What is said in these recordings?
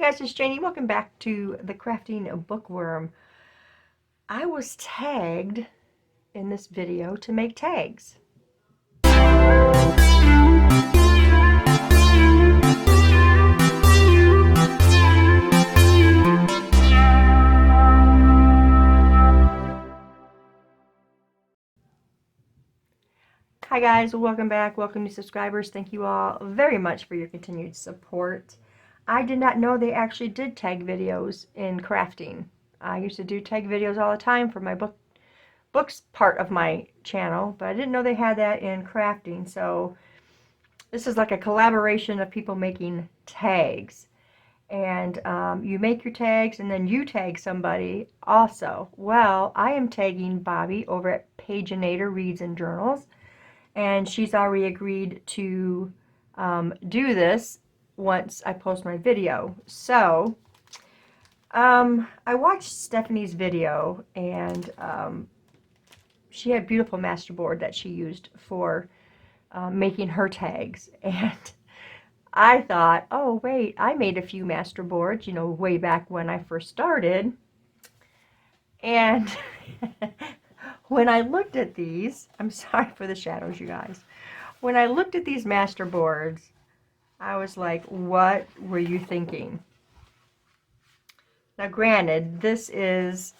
Hey guys, it's Janie. Welcome back to the Crafting Bookworm. I was tagged in this video to make tags. Hi guys, welcome back. Welcome new subscribers. Thank you all very much for your continued support. I did not know they actually did tag videos in crafting. I used to do tag videos all the time for my books part of my channel, but I didn't know they had that in crafting. So this is like a collaboration of people making tags. And you make your tags and then you tag somebody also. Well, I am tagging Bobi over at Originated Reads and Journals. And she's already agreed to do this once I post my video. So I watched Stephanie's video, and she had a beautiful masterboard that she used for making her tags. And I thought, oh wait, I made a few masterboards, you know, way back when I first started. And when I looked at these, I'm sorry for the shadows, you guys. When I looked at these masterboards, I was like, what were you thinking? Now, granted, this is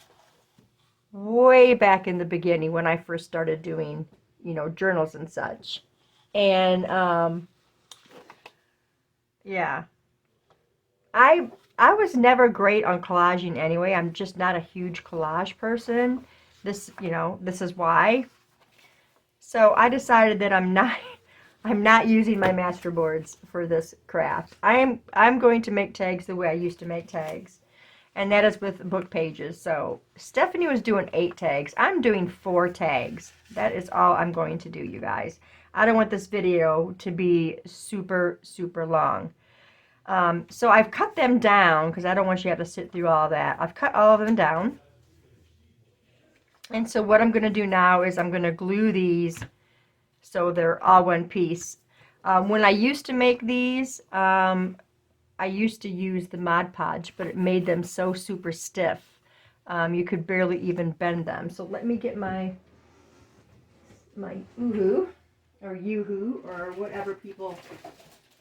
way back in the beginning when I first started doing, you know, journals and such. And, yeah. I was never great on collaging anyway. I'm just not a huge collage person. This, you know, this is why. So I decided that I'm not using my masterboards for this craft. I'm going to make tags the way I used to make tags, and that is with book pages. So Stephanie was doing 8 tags. I'm doing 4 tags. That is all I'm going to do, you guys. I don't want this video to be super long. So I've cut them down because I don't want you to have to sit through all that. I've cut all of them down. And so what I'm going to do now is I'm going to glue these so they're all one piece. When I used to make these, I used to use the Mod Podge, but it made them so super stiff. You could barely even bend them. So let me get my Uhu, or Yoo-hoo, or whatever people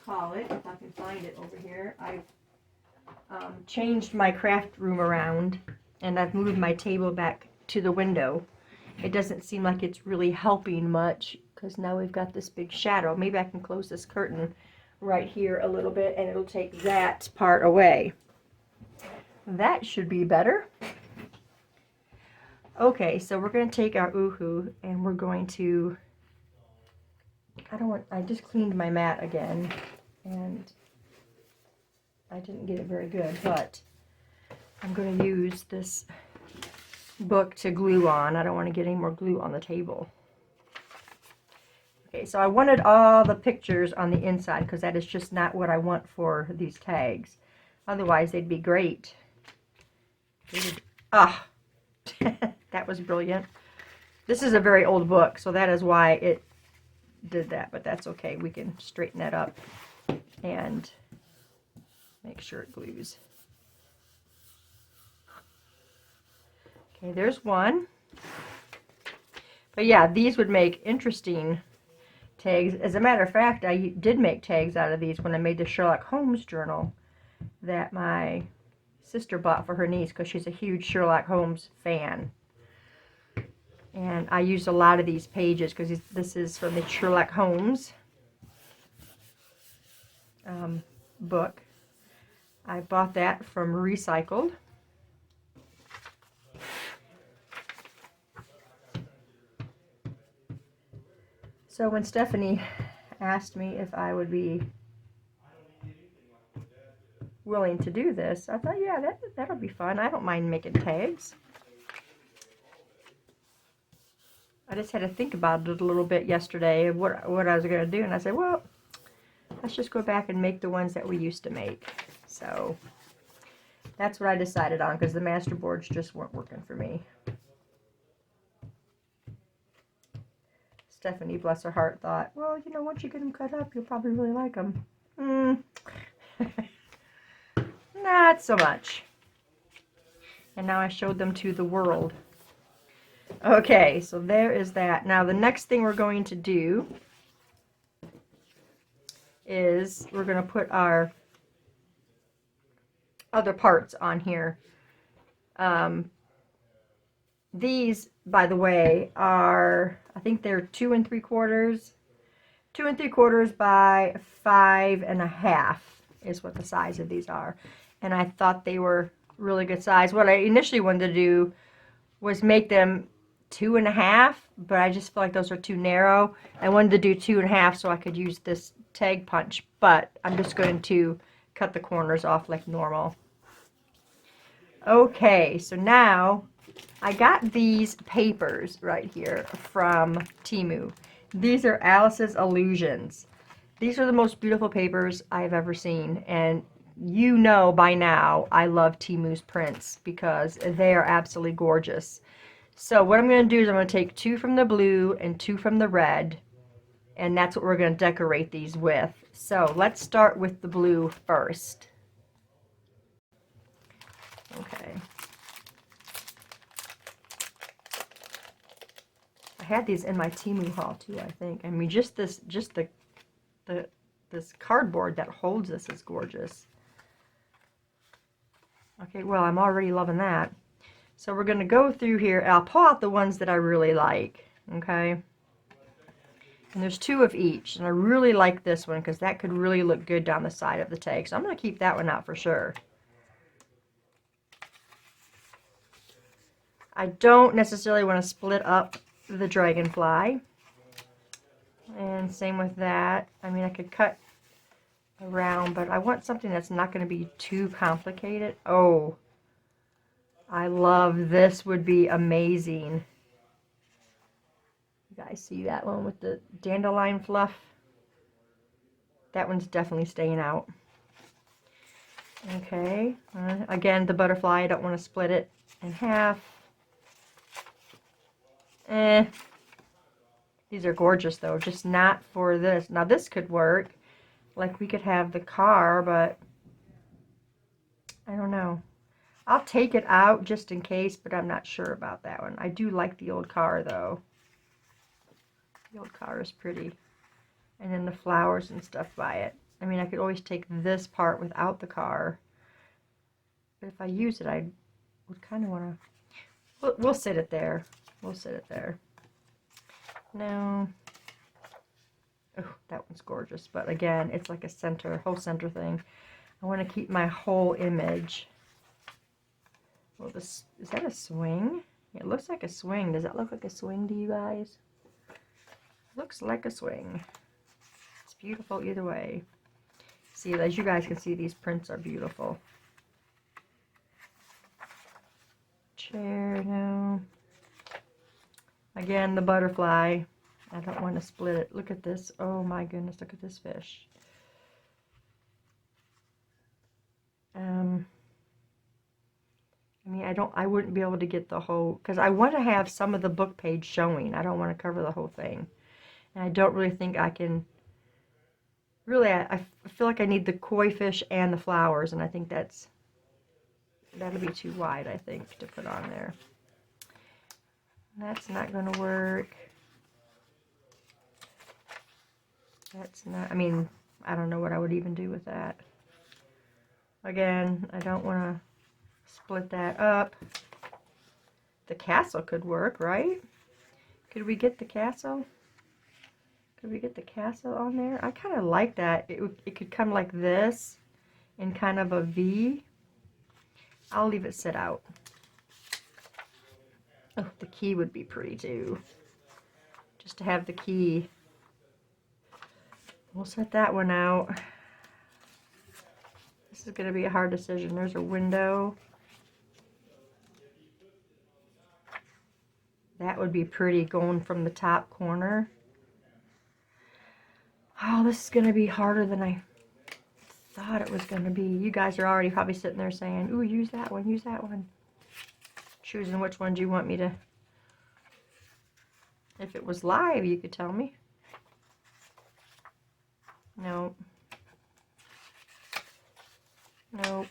call it, if I can find it over here. I've changed my craft room around, and I've moved my table back to the window. It doesn't seem like it's really helping much because now we've got this big shadow. Maybe I can close this curtain right here a little bit and it'll take that part away. That should be better. Okay, so we're going to take our Uhu and we're going to, I just cleaned my mat again and I didn't get it very good, but I'm going to use this book to glue on. I don't want to get any more glue on the table. Okay, so I wanted all the pictures on the inside because that is just not what I want for these tags. Otherwise, they'd be great. Ah, that was brilliant. This is a very old book, so that is why it did that, but that's okay. We can straighten that up and make sure it glues. Okay, there's one. But yeah, these would make interesting tags. As a matter of fact, I did make tags out of these when I made the Sherlock Holmes journal that my sister bought for her niece because she's a huge Sherlock Holmes fan. And I used a lot of these pages because this is from the Sherlock Holmes book. I bought that from Recycled. So when Stephanie asked me if I would be willing to do this, I thought, yeah, that'll be fun. I don't mind making tags. I just had to think about it a little bit yesterday of what I was going to do, and I said, well, let's just go back and make the ones that we used to make. So that's what I decided on because the masterboards just weren't working for me. Stephanie, bless her heart, thought, well, you know, once you get them cut up, you'll probably really like them. No, not so much. And now I showed them to the world. Okay, so there is that. Now the next thing we're going to do is we're going to put our other parts on here. These, by the way, are, I think they're 2 3/4. 2 3/4 by 5 1/2 is what the size of these are. And I thought they were really good size. What I initially wanted to do was make them 2 1/2, but I just feel like those are too narrow. I wanted to do 2 1/2 so I could use this tag punch, but I'm just going to cut the corners off like normal. Okay, so now I got these papers right here from Temu. These are Alice's Illusions. These are the most beautiful papers I've ever seen, and you know by now I love Temu's prints because they are absolutely gorgeous. So what I'm going to do is I'm going to take 2 from the blue and 2 from the red, and that's what we're going to decorate these with. So let's start with the blue first. Okay. I had these in my Temu haul too, I think. I mean, just this cardboard that holds this is gorgeous. Okay, well, I'm already loving that. So we're going to go through here, and I'll pull out the ones that I really like, okay? And there's 2 of each, and I really like this one because that could really look good down the side of the tag. So I'm going to keep that one out for sure. I don't necessarily want to split up the dragonfly. And same with that. I mean, I could cut around, but I want something that's not going to be too complicated. Oh, I love this. Would be amazing. You guys see that one with the dandelion fluff? That one's definitely staying out. Okay. Again, the butterfly, I don't want to split it in half. These are gorgeous though, just not for this. Now this could work. Like we could have the car, but I don't know. I'll take it out just in case, but I'm not sure about that one. I do like the old car though. The old car is pretty. And then the flowers and stuff by it. I mean, I could always take this part without the car. But if I use it, I would kind of want to... We'll sit it there. We'll sit it there. Now, oh, that one's gorgeous. But again, it's like a whole center thing. I want to keep my whole image. Well, is that a swing? It looks like a swing. Does that look like a swing to you guys? Looks like a swing. It's beautiful either way. See, as you guys can see, these prints are beautiful. Chair now. Again, the butterfly. I don't want to split it. Look at this. Oh my goodness, look at this fish. I mean, I wouldn't be able to get the whole, because I want to have some of the book page showing. I don't want to cover the whole thing. And I don't really think I can, really, I feel like I need the koi fish and the flowers, and I think that'll be too wide, I think, to put on there. That's not going to work. That's not, I mean, I don't know what I would even do with that. Again, I don't want to split that up. The castle could work, right? Could we get the castle? Could we get the castle on there? I kind of like that. It could come like this in kind of a V. I'll leave it sit out. Oh, the key would be pretty too. Just to have the key. We'll set that one out. This is going to be a hard decision. There's a window. That would be pretty going from the top corner. Oh, this is going to be harder than I thought it was going to be. You guys are already probably sitting there saying, ooh, use that one, use that one. Choosing which one do you want me to... If it was live, you could tell me. Nope. Nope.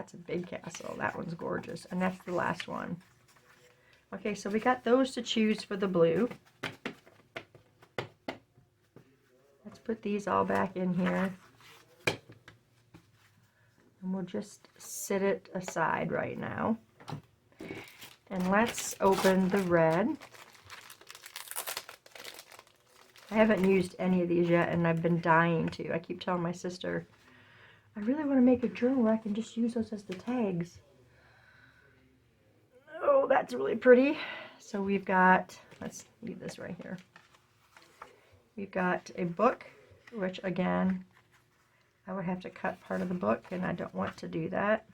That's a big castle. That one's gorgeous. And that's the last one. Okay, so we got those to choose for the blue. Let's put these all back in here. And we'll just sit it aside right now. And let's open the red. I haven't used any of these yet, and I've been dying to. I keep telling my sister, I really want to make a journal where I can just use those as the tags. Oh, that's really pretty. So we've got, let's leave this right here. We've got a book, which again, I would have to cut part of the book, and I don't want to do that.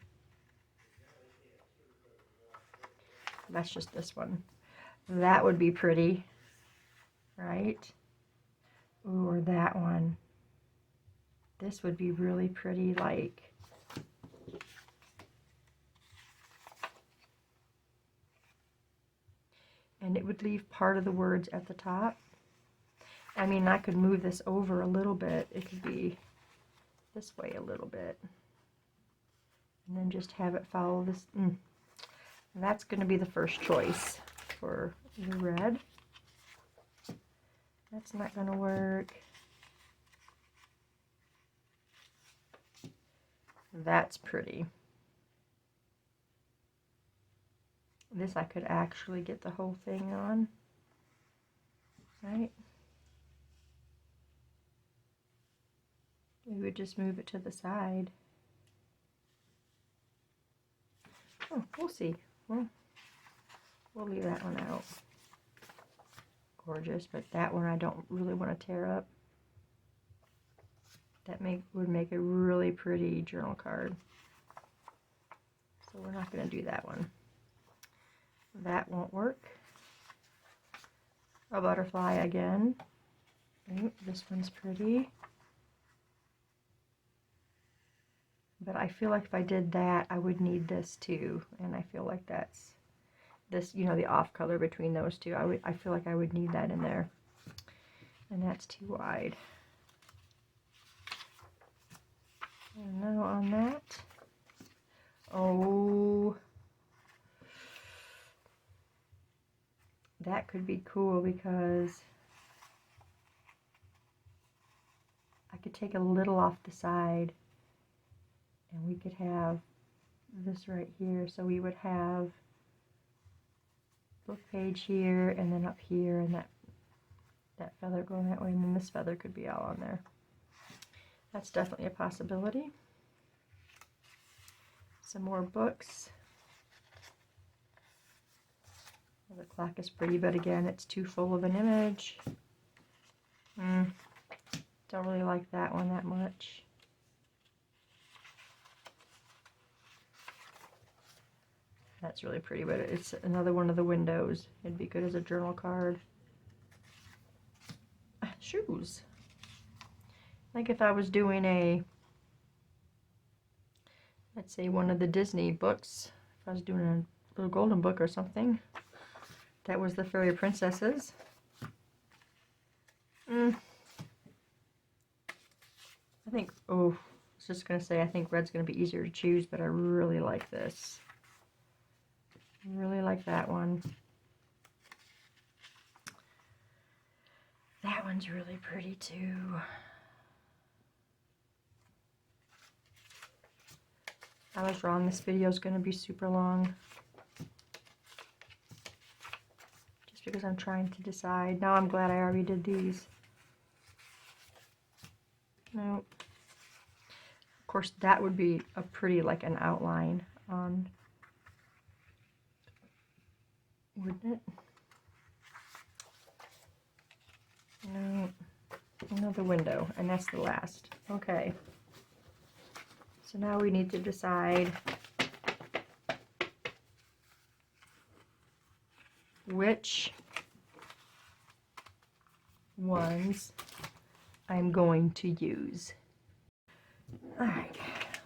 That's just this one. That would be pretty, right? Ooh, or that one. This would be really pretty, like, and it would leave part of the words at the top. I mean, I could move this over a little bit. It could be this way a little bit. And then just have it follow this. That's going to be the first choice for the red. That's not going to work. That's pretty. This I could actually get the whole thing on, right? We would just move it to the side. Oh, we'll see. Well, we'll leave that one out. Gorgeous, but that one I don't really want to tear up. That would make a really pretty journal card. So we're not going to do that one. That won't work. A butterfly again. Right, this one's pretty. But I feel like if I did that, I would need this too. And I feel like that's this, you know, the off color between those two. I feel like I would need that in there. And that's too wide. And now on that. Oh. That could be cool because I could take a little off the side and we could have this right here. So we would have book page here and then up here, and that feather going that way, and then this feather could be all on there. That's definitely a possibility. Some more books. Well, the clock is pretty, but again, it's too full of an image. Don't really like that one that much. That's really pretty, but it's another one of the windows. It'd be good as a journal card. Shoes. Like if I was doing a, let's say one of the Disney books, if I was doing a little golden book or something, that was the fairy princesses. I think, oh, I was just going to say, I think red's going to be easier to choose, but I really like this. I really like that one. That one's really pretty too. I was wrong. This video is going to be super long. Just because I'm trying to decide. Now I'm glad I already did these. Nope. Of course, that would be a pretty, like an outline on, wouldn't it? No, another window, and that's the last. Okay. So now we need to decide which ones I'm going to use. Alright,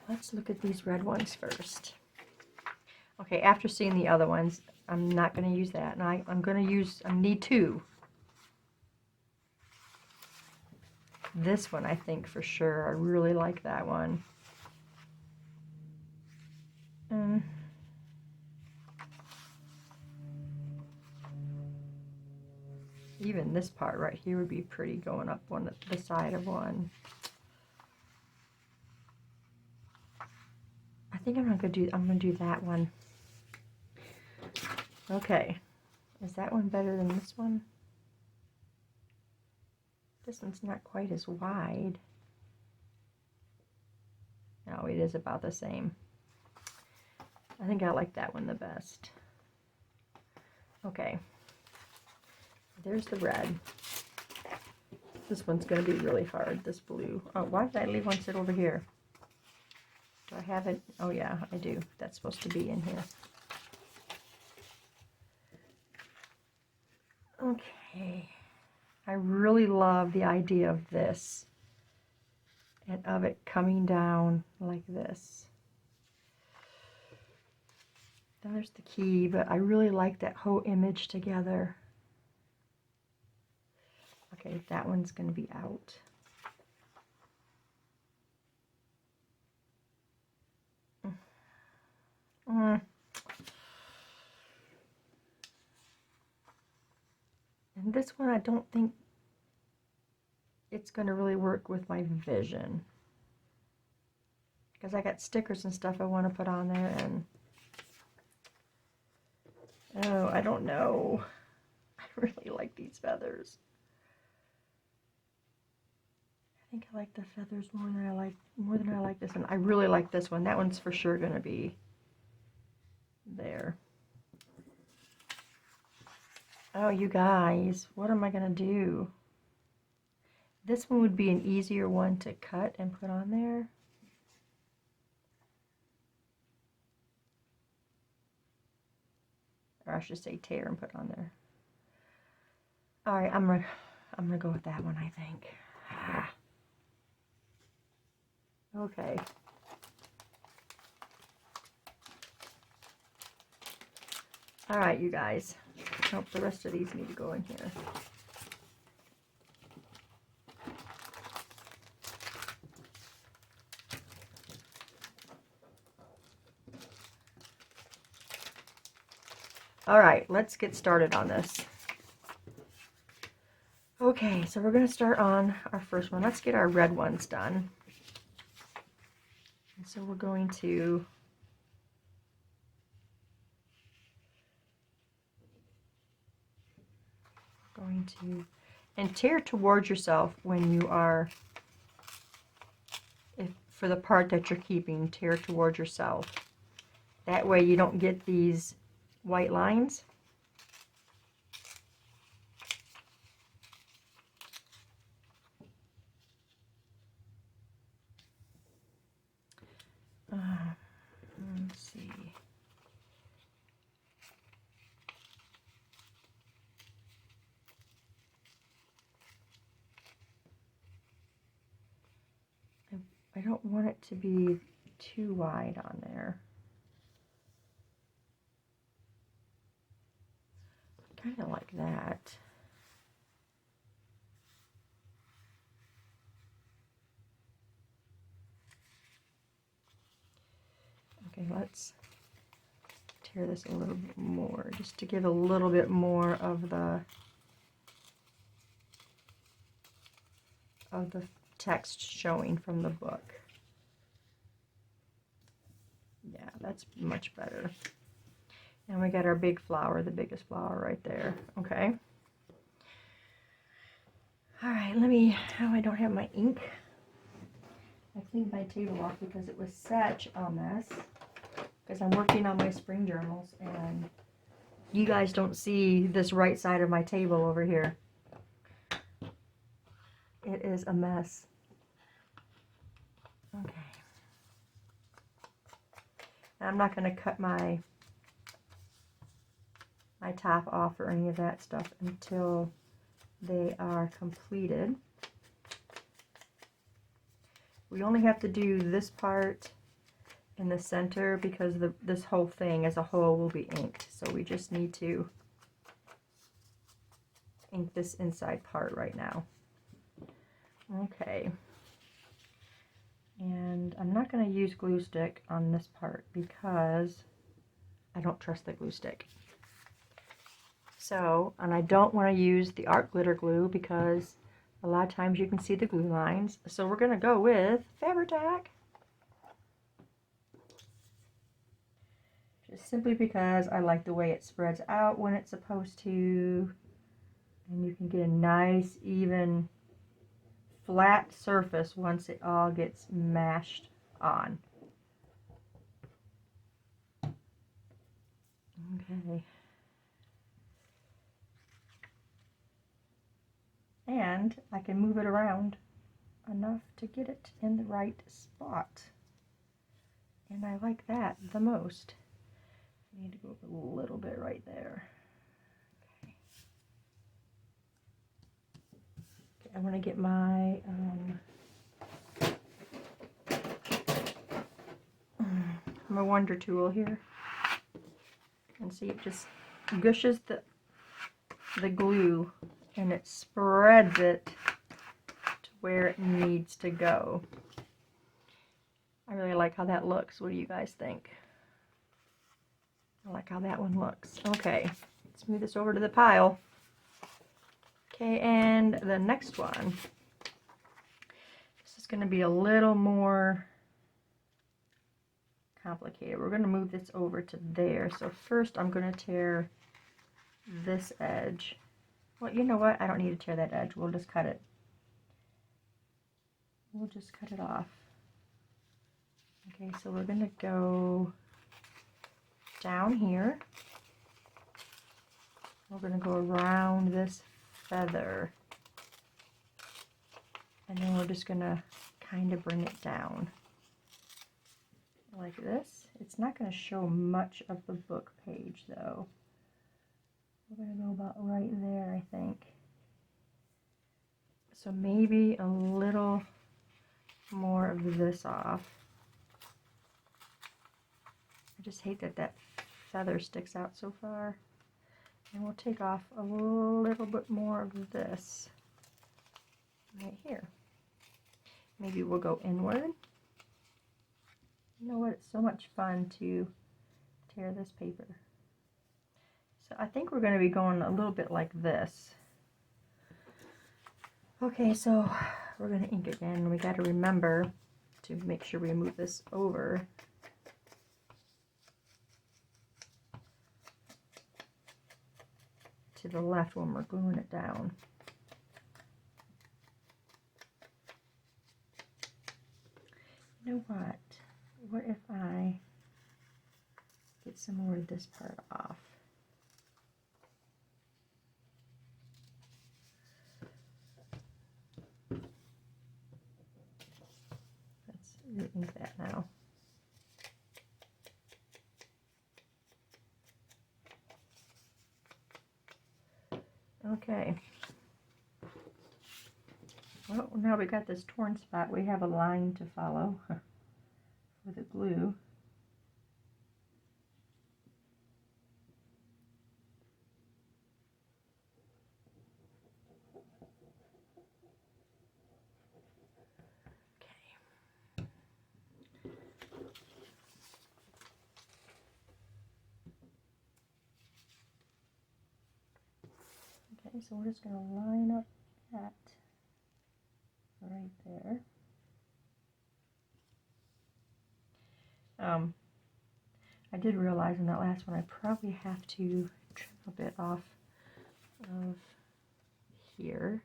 let's look at these red ones first. Okay, after seeing the other ones, I'm not going to use that. And I'm going to use, I need two. This one, I think for sure. I really like that one. Even this part right here would be pretty going up on the side of one. I think I'm gonna do that one. Okay. Is that one better than this one? This one's not quite as wide. No, it is about the same. I think I like that one the best. Okay. There's the red. This one's going to be really hard, this blue. Oh, why did I leave one sit over here? Do I have it? Oh yeah, I do. That's supposed to be in here. Okay. I really love the idea of this and of it coming down like this. There's the key, but I really like that whole image together. Okay, that one's going to be out. And this one, I don't think it's going to really work with my vision. Because I got stickers and stuff I want to put on there, and oh, I don't know. I really like these feathers. I think I like the feathers more than I like this one. I really like this one. That one's for sure going to be there. Oh, you guys, what am I going to do? This one would be an easier one to cut and put on there. Or I should say tear and put on there. All right, I'm gonna go with that one, I think. Okay. All right, you guys. Nope, the rest of these need to go in here. All right, let's get started on this. Okay, so we're going to start on our first one. Let's get our red ones done. And so we're going to and tear towards yourself when you are, for the part that you're keeping, tear towards yourself. That way you don't get these white lines. Let's see. I don't want it to be too wide on there. Kind of like that. Okay, let's tear this a little bit more, just to give a little bit more of the text showing from the book. Yeah, that's much better. And we got our big flower, the biggest flower right there. Okay. All right, I don't have my ink. I cleaned my table off because it was such a mess. Because I'm working on my spring journals, and you guys don't see this right side of my table over here. It is a mess. Okay. Now, I'm not going to cut my top off or any of that stuff until they are completed. We only have to do this part in the center because this whole thing as a whole will be inked. So we just need to ink this inside part right now. Okay. And I'm not going to use glue stick on this part because I don't trust the glue stick. So, and I don't want to use the art glitter glue because a lot of times you can see the glue lines. So we're going to go with Fabri-Tac. Just simply because I like the way it spreads out when it's supposed to. And you can get a nice, even, flat surface once it all gets mashed on. Okay. And I can move it around enough to get it in the right spot. And I like that the most. I need to go up a little bit right there. Okay. Okay, I'm going to get my wonder tool here. And see, it just gushes the glue and it spreads it to where it needs to go. I really like how that looks. What do you guys think? I like how that one looks. Okay, let's move this over to the pile. Okay, and the next one. This is going to be a little more complicated. We're going to move this over to there. So first I'm going to tear this edge. Well, you know what? I don't need to tear that edge. We'll just cut it. We'll just cut it off. Okay, so we're going to go down here. We're going to go around this feather. And then we're just going to kind of bring it down. Like this. It's not going to show much of the book page though. We're going to go about right there, I think. So maybe a little more of this off. I just hate that that feather sticks out so far. And we'll take off a little bit more of this right here. Maybe we'll go inward. You know what? It's so much fun to tear this paper. So I think we're going to be going a little bit like this. Okay, so we're going to ink again. We got to remember to make sure we move this over to the left when we're gluing it down. You know what? What if I get some more of this part off? Let's re-ink that now. Okay. Well, now we got this torn spot. We have a line to follow for the glue. Okay, so we're just going to line up that right there. I did realize in that last one I probably have to trim a bit off of here.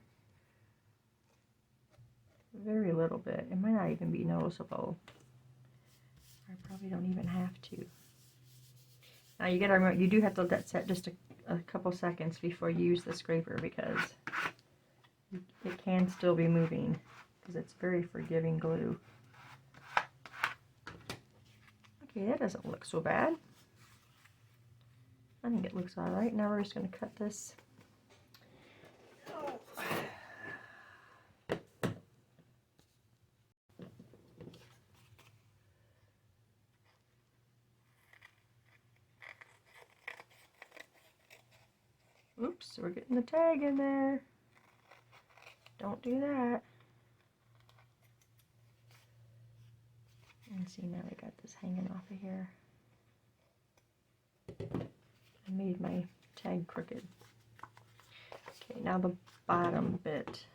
Very little bit. It might not even be noticeable. I probably don't even have to. Now you gotta remember, you do have to let that set just a couple seconds before you use the scraper because it can still be moving because it's very forgiving glue. Okay, that doesn't look so bad. I think it looks alright. Now we're just going to cut this. Oops, we're getting the tag in there. Don't do that. And see, now I got this hanging off of here. I made my tag crooked. Okay, now the bottom bit.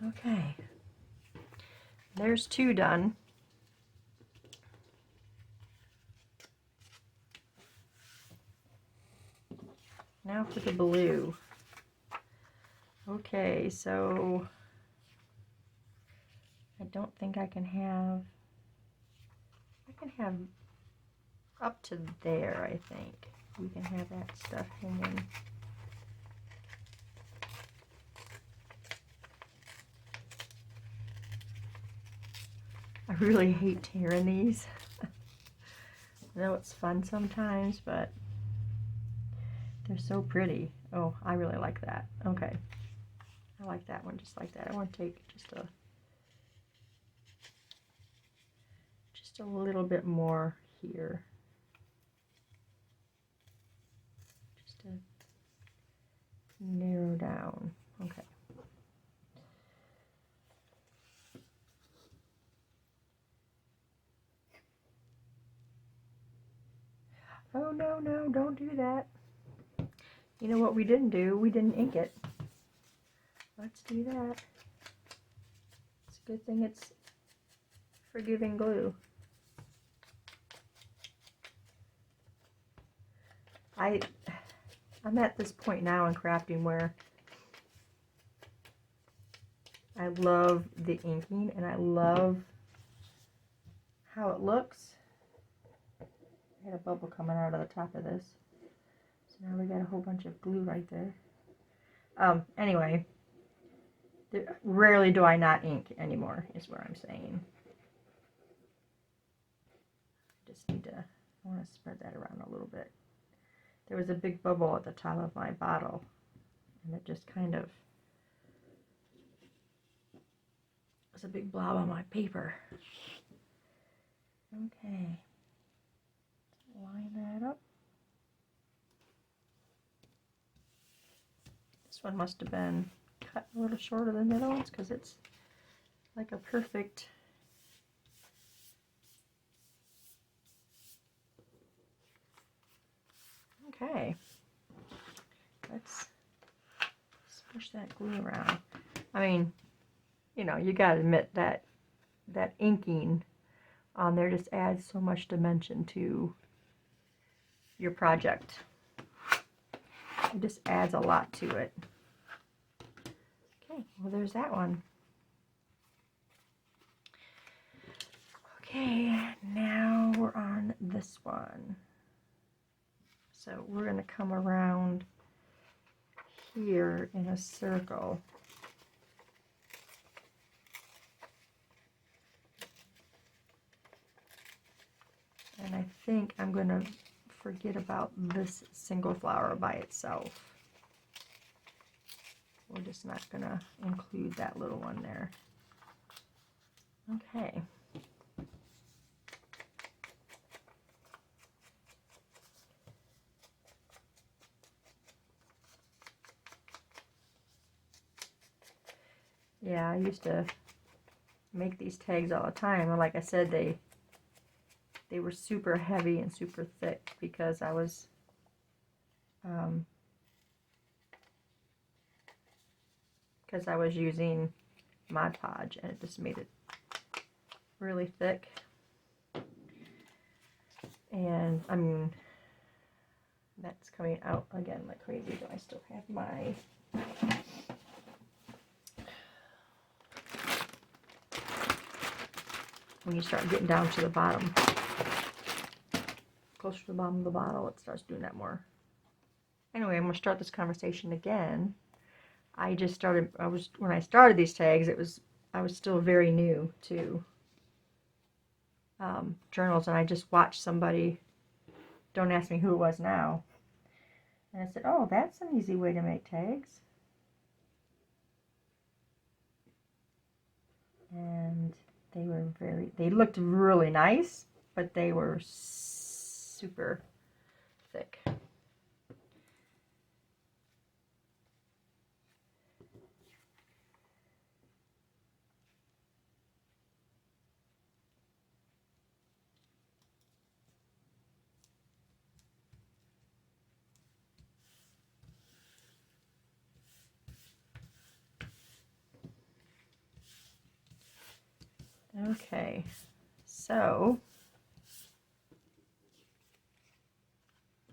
Okay, there's 2 done. Now for the blue. Okay, so I don't think I can have up to there, I think. We can have that stuff hanging. I really hate tearing these. I know it's fun sometimes, but they're so pretty. Oh, I really like that. Okay. I like that one just like that. I want to take just a little bit more here. Just to narrow down. Okay. Oh, no, no, don't do that. You know what we didn't do? We didn't ink it. Let's do that. It's a good thing it's forgiving glue. I'm at this point now in crafting where I love the inking and I love how it looks. I had a bubble coming out of the top of this. So now we got a whole bunch of glue right there. Anyway, rarely do I not ink anymore, is what I'm saying. Just need to, I want to spread that around a little bit. There was a big bubble at the top of my bottle, and it just kind of was a big blob on my paper. Okay, line that up. This one must have been cut a little shorter than the other ones because it's like a perfect. Okay, let's push that glue around. I mean, you know, you gotta admit that that inking on there just adds so much dimension to your project. It just adds a lot to it. Okay, well there's that one. Okay, now we're on this one. So we're going to come around here in a circle. And I think I'm going to forget about this single flower by itself. We're just not going to include that little one there. Okay. Yeah, I used to make these tags all the time, and like I said, they were super heavy and super thick because I was using Mod Podge, and it just made it really thick. And I mean, that's coming out again like crazy. Do I still have my when you start getting down to the bottom, closer to the bottom of the bottle, it starts doing that more. Anyway, I'm going to start this conversation again. I just started, when I started these tags, I was still very new to journals, and I just watched somebody, don't ask me who it was now, and I said, oh, that's an easy way to make tags. And they looked really nice, but they were super thick. Okay, so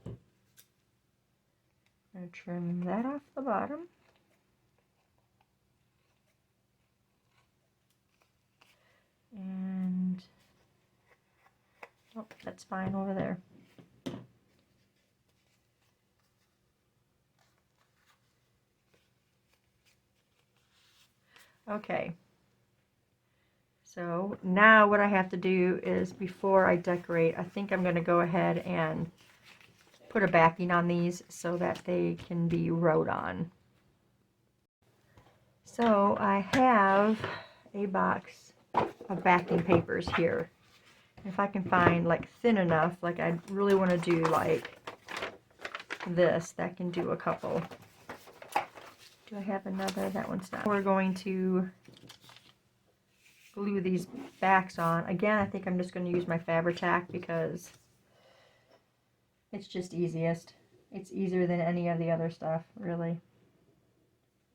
I'm going to trim that off the bottom. And, oh, that's fine over there. Okay, so now what I have to do is, before I decorate, I think I'm going to go ahead and put a backing on these so that they can be wrote on. So I have a box of backing papers here. If I can find like thin enough, like I really want to do like this, that can do a couple. Do I have another? That one's not. We're going to glue these backs on. Again, I think I'm just going to use my Fabri-Tac because it's just easiest. It's easier than any of the other stuff, really.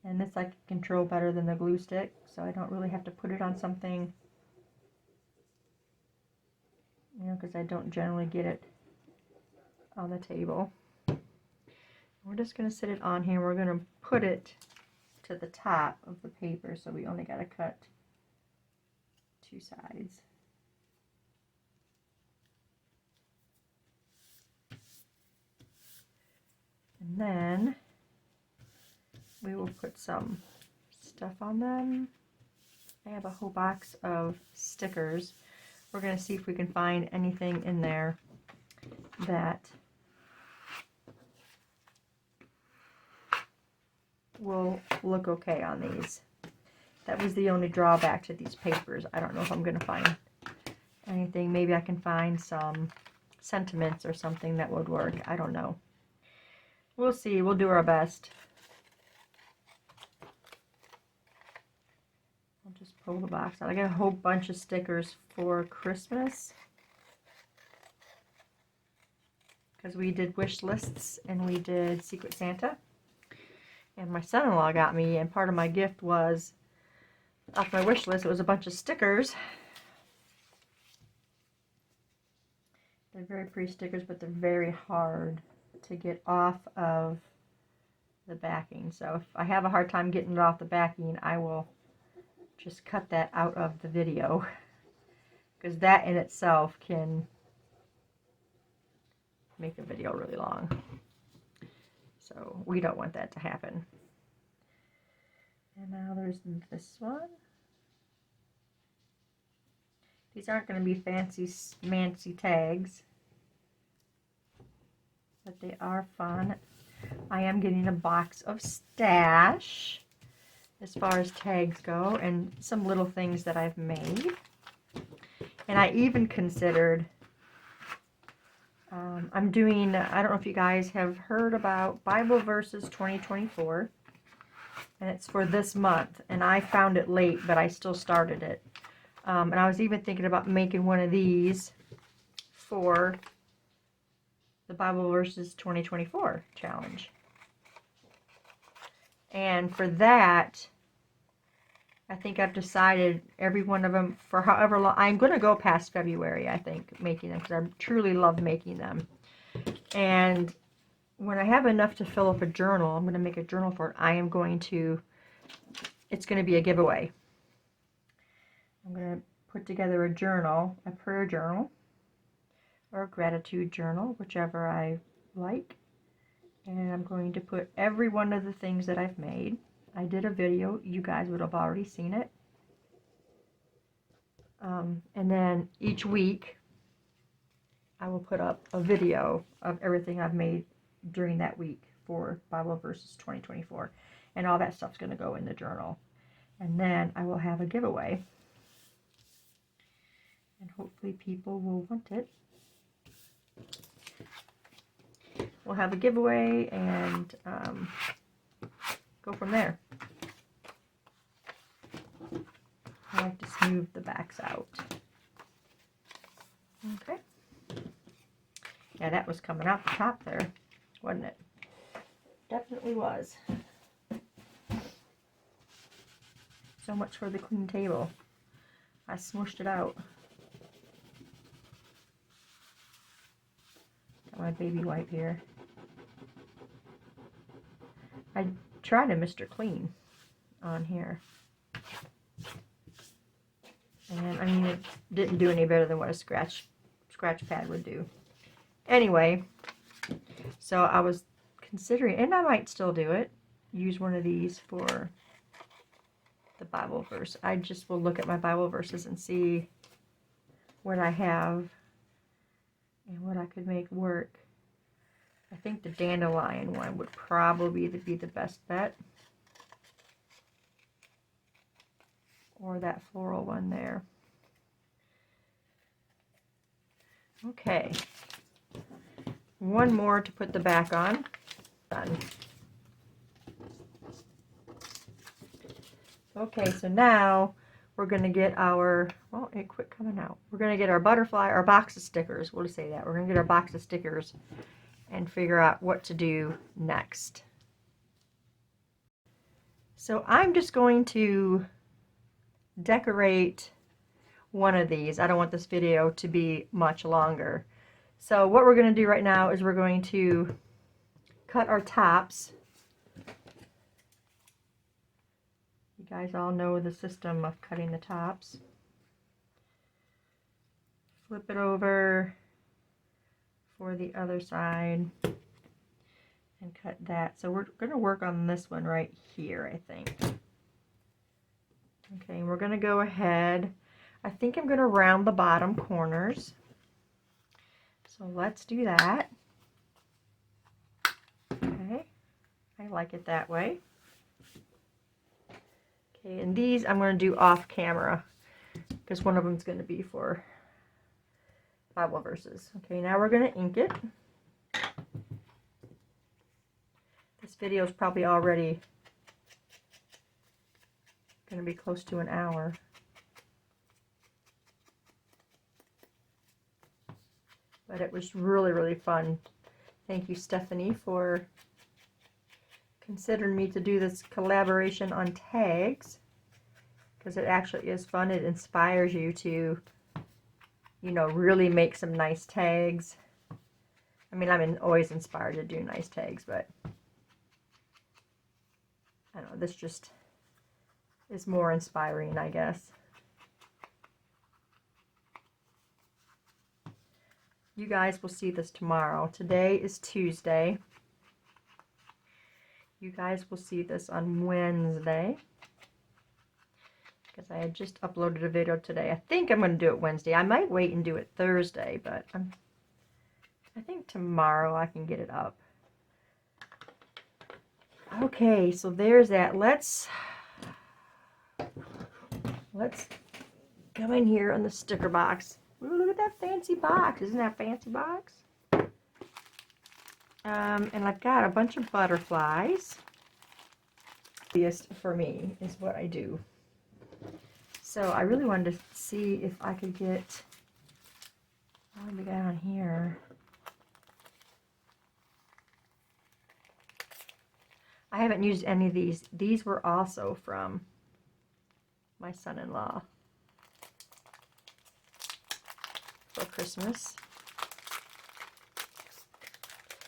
And this I can control better than the glue stick, so I don't really have to put it on something, you know, because I don't generally get it on the table. We're just going to sit it on here. We're going to put it to the top of the paper, so we only got to cut 2 sides. And then we will put some stuff on them. I have a whole box of stickers. We're going to see if we can find anything in there that will look okay on these. That was the only drawback to these papers. I don't know if I'm going to find anything. Maybe I can find some sentiments or something that would work. I don't know. We'll see. We'll do our best. I'll just pull the box out. I got a whole bunch of stickers for Christmas, because we did wish lists and we did Secret Santa. And my son-in-law got me, and part of my gift was, off my wish list, it was a bunch of stickers. They're very pretty stickers, but they're very hard to get off of the backing. So if I have a hard time getting it off the backing, I will just cut that out of the video, because that in itself can make a video really long. So we don't want that to happen. And now there's this one. These aren't going to be fancy smancy tags, but they are fun. I am getting a box of stash as far as tags go, and some little things that I've made. And I even considered, I'm doing, I don't know if you guys have heard about Bible Verses 2024, and it's for this month, and I found it late, but I still started it. And I was even thinking about making one of these for the Bible Verses 2024 challenge. And for that, I think I've decided every one of them, for however long, I'm going to go past February, I think, making them, because I truly love making them. And when I have enough to fill up a journal, I'm going to make a journal for it. I am going to, it's going to be a giveaway. I'm going to put together a journal, a prayer journal, or a gratitude journal, whichever I like. And I'm going to put every one of the things that I've made. I did a video. You guys would have already seen it. And then each week, I will put up a video of everything I've made during that week for Bible Verses 2024. And all that stuff's going to go in the journal. And then I will have a giveaway. And hopefully people will want it. We'll have a giveaway and go from there. I like to smooth the backs out. Okay. Yeah, that was coming out the top there, wasn't it? Definitely was. So much for the clean table. I smushed it out. Got my baby wipe here. I tried a Mr. Clean on here. And I mean, it didn't do any better than what a scratch pad would do. Anyway, so I was considering, and I might still do it, use one of these for the Bible verse. I just will look at my Bible verses and see what I have and what I could make work. I think the dandelion one would probably be the best bet. Or that floral one there. Okay. One more to put the back on. Done. Okay, so now we're going to get our, well, it quit coming out. We're going to get our butterfly, our box of stickers. We'll just say that. We're going to get our box of stickers and figure out what to do next. So I'm just going to decorate one of these. I don't want this video to be much longer. So what we're going to do right now is we're going to cut our tops. You guys all know the system of cutting the tops. Flip it over for the other side and cut that. So we're going to work on this one right here, I think. Okay, we're going to go ahead. I think I'm going to round the bottom corners. So let's do that. Okay, I like it that way. Okay, and these I'm going to do off camera because one of them is going to be for Bible verses. Okay, now we're going to ink it. This video is probably already going to be close to an hour. But it was really, really fun. Thank you, Stepani, for considering me to do this collaboration on tags, because it actually is fun. It inspires you to, you know, really make some nice tags. I mean, I'm always inspired to do nice tags, but I don't know, this just is more inspiring, I guess. You guys will see this tomorrow. Today is Tuesday. You guys will see this on Wednesday, because I had just uploaded a video today. I think I'm going to do it Wednesday. I might wait and do it Thursday, but I think tomorrow I can get it up. Okay, so there's that. Let's go in here on the sticker box. Ooh, look at that fancy box. Isn't that a fancy box? And I've got a bunch of butterflies. For me is what I do. So I really wanted to see if I could get, what do we got on here? I haven't used any of these. These were also from my son-in-law for Christmas.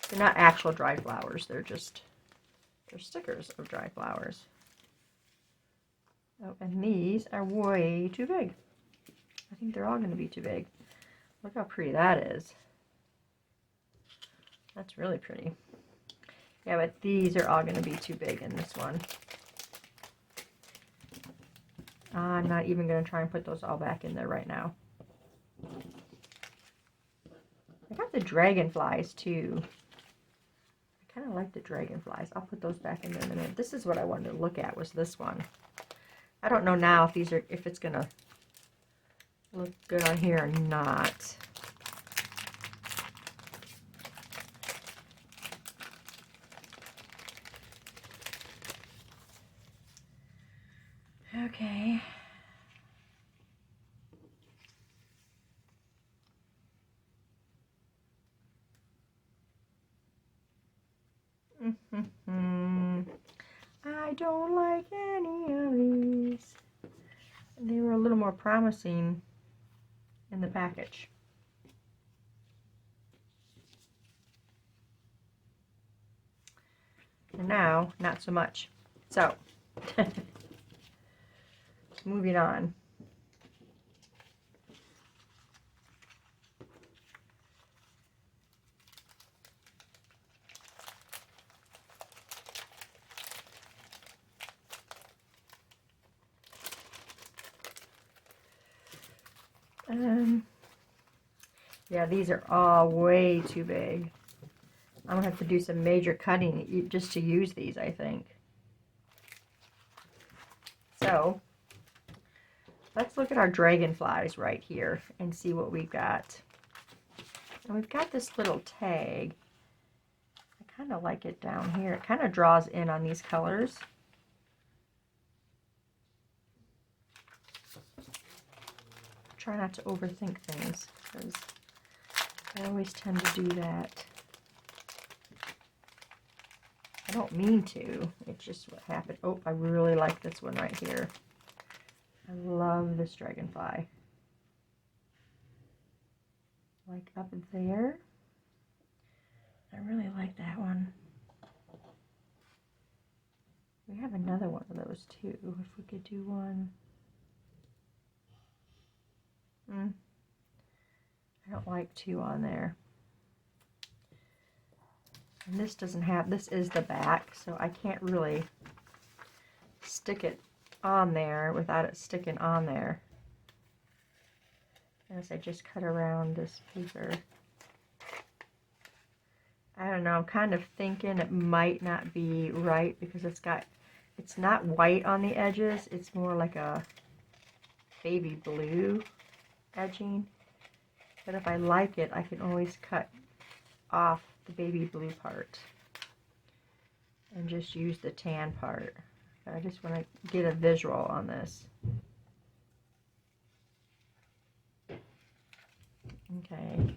They're not actual dried flowers. They're stickers of dried flowers. Oh, and these are way too big. I think they're all going to be too big. Look how pretty that is. That's really pretty. Yeah, but these are all going to be too big in this one. I'm not even going to try and put those all back in there right now. I got the dragonflies too. I kind of like the dragonflies. I'll put those back in there in a minute. This is what I wanted to look at, was this one. I don't know now if these are, if it's going to look good on here or not. Okay. I don't like any of these. They were a little more promising in the package. And now, not so much. So, moving on. Yeah, these are all way too big. I'm gonna have to do some major cutting just to use these, I think. So, let's look at our dragonflies right here and see what we've got. And we've got this little tag. I kind of like it down here. It kind of draws in on these colors. Try not to overthink things, because I always tend to do that. I don't mean to. It's just what happened. Oh, I really like this one right here. I love this dragonfly. Like up there. I really like that one. We have another one of those too. If we could do one. I don't like two on there. And this doesn't have, this is the back, so I can't really stick it on there without it sticking on there. As I just cut around this paper. I don't know, I'm kind of thinking it might not be right because it's not white on the edges, it's more like a baby blue edging. But if I like it, I can always cut off the baby blue part and just use the tan part. But I just want to get a visual on this. Okay.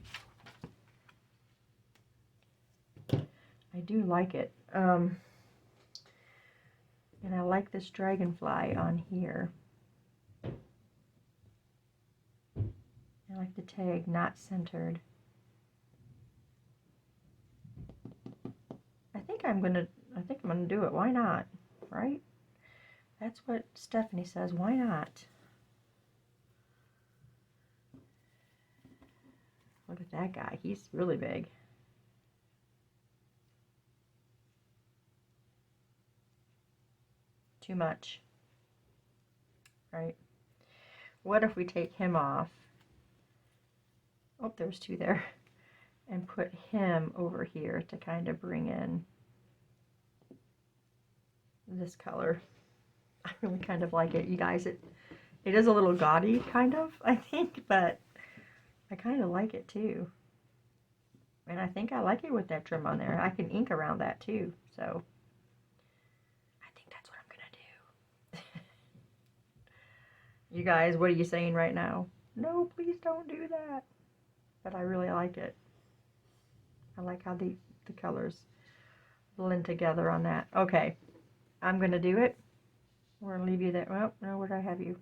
I do like it. And I like this dragonfly on here. I like the tag not centered. I think I'm gonna do it. Why not? Right? That's what Stephanie says. Why not? Look at that guy. He's really big. Too much. Right? What if we take him off? Oh, there's two there. And put him over here to kind of bring in this color. I really kind of like it, you guys. It is a little gaudy, kind of, I think, but I kind of like it too. And I think I like it with that trim on there. I can ink around that too, so I think that's what I'm gonna do. You guys, what are you saying right now? No, please don't do that. But I really like it. I like how the colors blend together on that. Okay, I'm gonna do it. We're gonna leave you there. Well, no, where did I have you?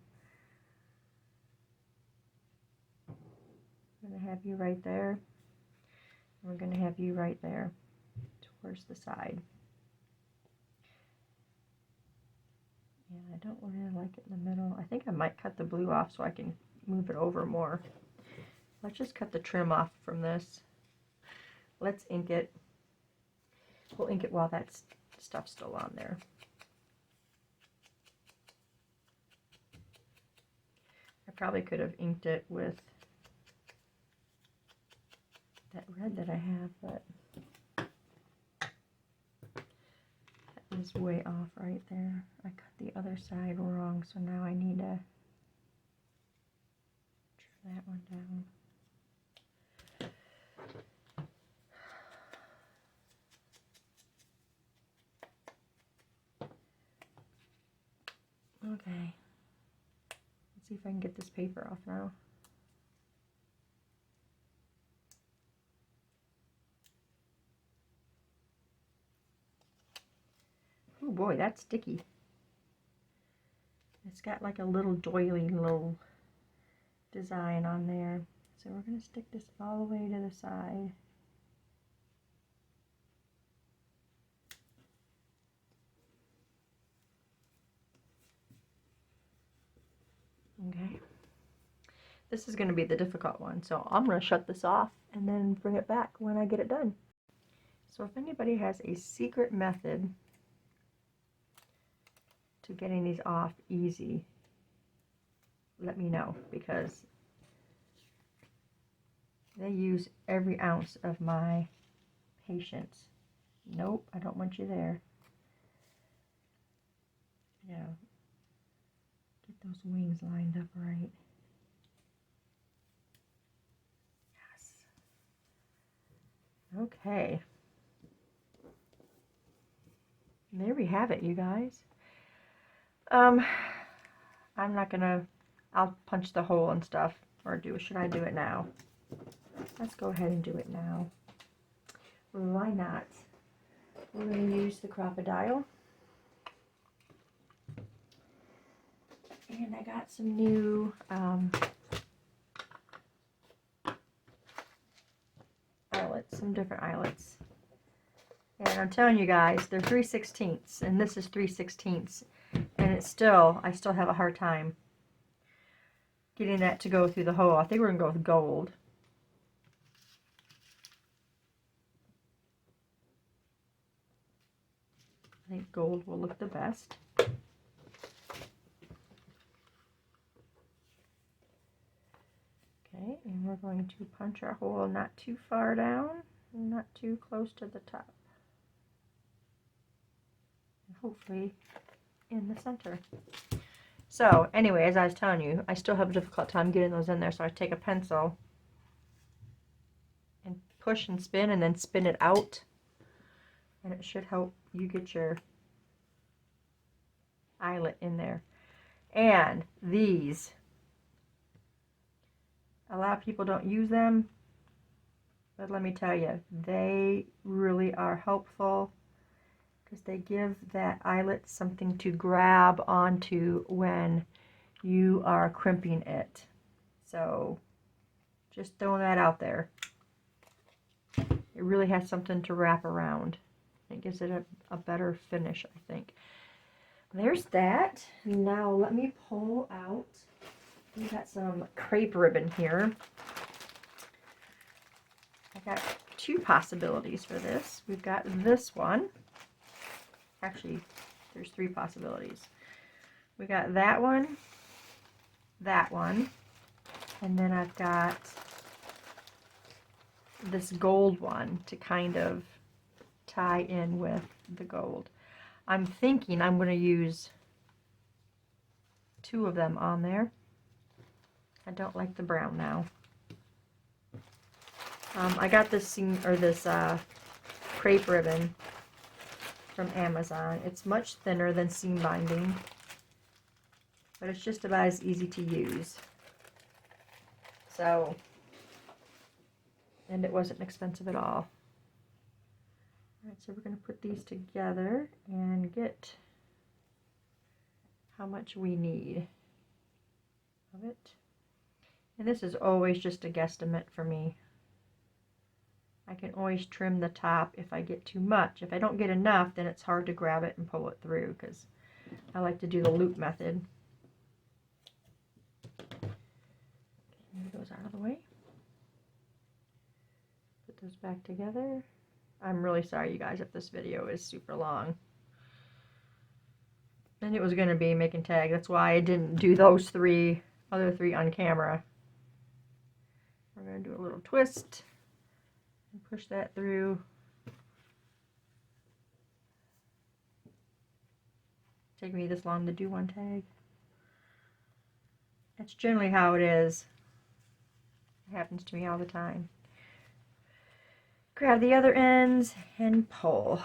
I'm gonna have you right there. We're gonna have you right there towards the side. Yeah, I don't really like it in the middle. I think I might cut the blue off so I can move it over more. Let's just cut the trim off from this. Let's ink it. We'll ink it while that stuff's still on there. I probably could have inked it with that red that I have, but that is way off right there. I cut the other side wrong, so now I need to trim that one down. Okay, let's see if I can get this paper off now. Oh boy, that's sticky. It's got like a little doily little design on there. So we're going to stick this all the way to the side. Okay. This is going to be the difficult one, so I'm going to shut this off and then bring it back when I get it done. So if anybody has a secret method to getting these off easy, let me know, because they use every ounce of my patience. Nope, I don't want you there. Yeah. Get those wings lined up right. Yes. Okay. And there we have it, you guys. I'm not gonna, I'll punch the hole and stuff, or should I do it now? Let's go ahead and do it now. Why not? We're going to use the crocodile. And I got some new eyelets, some different eyelets. And I'm telling you guys, they're 3/16, and this is 3/16. And it's still, I still have a hard time getting that to go through the hole. I think we're going to go with gold. I think gold will look the best. Okay, and we're going to punch our hole not too far down, and not too close to the top. And hopefully in the center. So anyway, as I was telling you, I still have a difficult time getting those in there, so I take a pencil and push and spin, and then spin it out, and it should help you get your eyelet in there. And these, a lot of people don't use them, but let me tell you, they really are helpful, because they give that eyelet something to grab onto when you are crimping it. So just throwing that out there. It really has something to wrap around. It gives it a better finish, I think. There's that. Now let me pull out, we got some crepe ribbon here. I got two possibilities for this. We've got this one. Actually, there's three possibilities. We got that one, and then I've got this gold one to kind of tie in with the gold. I'm thinking I'm going to use two of them on there. I don't like the brown now. I got this crepe ribbon from Amazon. It's much thinner than seam binding, but it's just about as easy to use. So, and it wasn't expensive at all. Alright, so we're going to put these together and get how much we need of it. And this is always just a guesstimate for me. I can always trim the top if I get too much. If I don't get enough, then it's hard to grab it and pull it through, because I like to do the loop method. Move those out of the way. Put those back together. I'm really sorry, you guys, if this video is super long. And it was going to be making tag. That's why I didn't do those other three on camera. We're going to do a little twist and push that through. Take me this long to do one tag. That's generally how it is. It happens to me all the time. Grab the other ends and pull.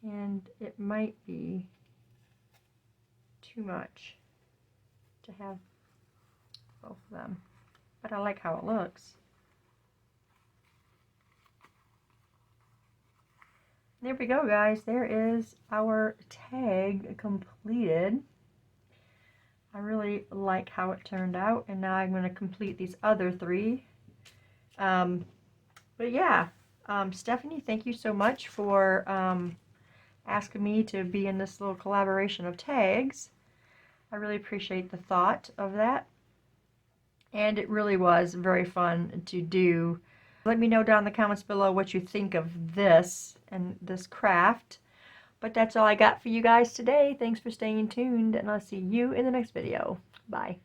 And it might be too much to have both of them, but I like how it looks. There we go, guys. There is our tag completed. I really like how it turned out, and now I'm going to complete these other 3. But yeah, Stephanie, thank you so much for asking me to be in this little collaboration of tags. I really appreciate the thought of that. And it really was very fun to do. Let me know down in the comments below what you think of this and this craft. But that's all I got for you guys today. Thanks for staying tuned, and I'll see you in the next video. Bye.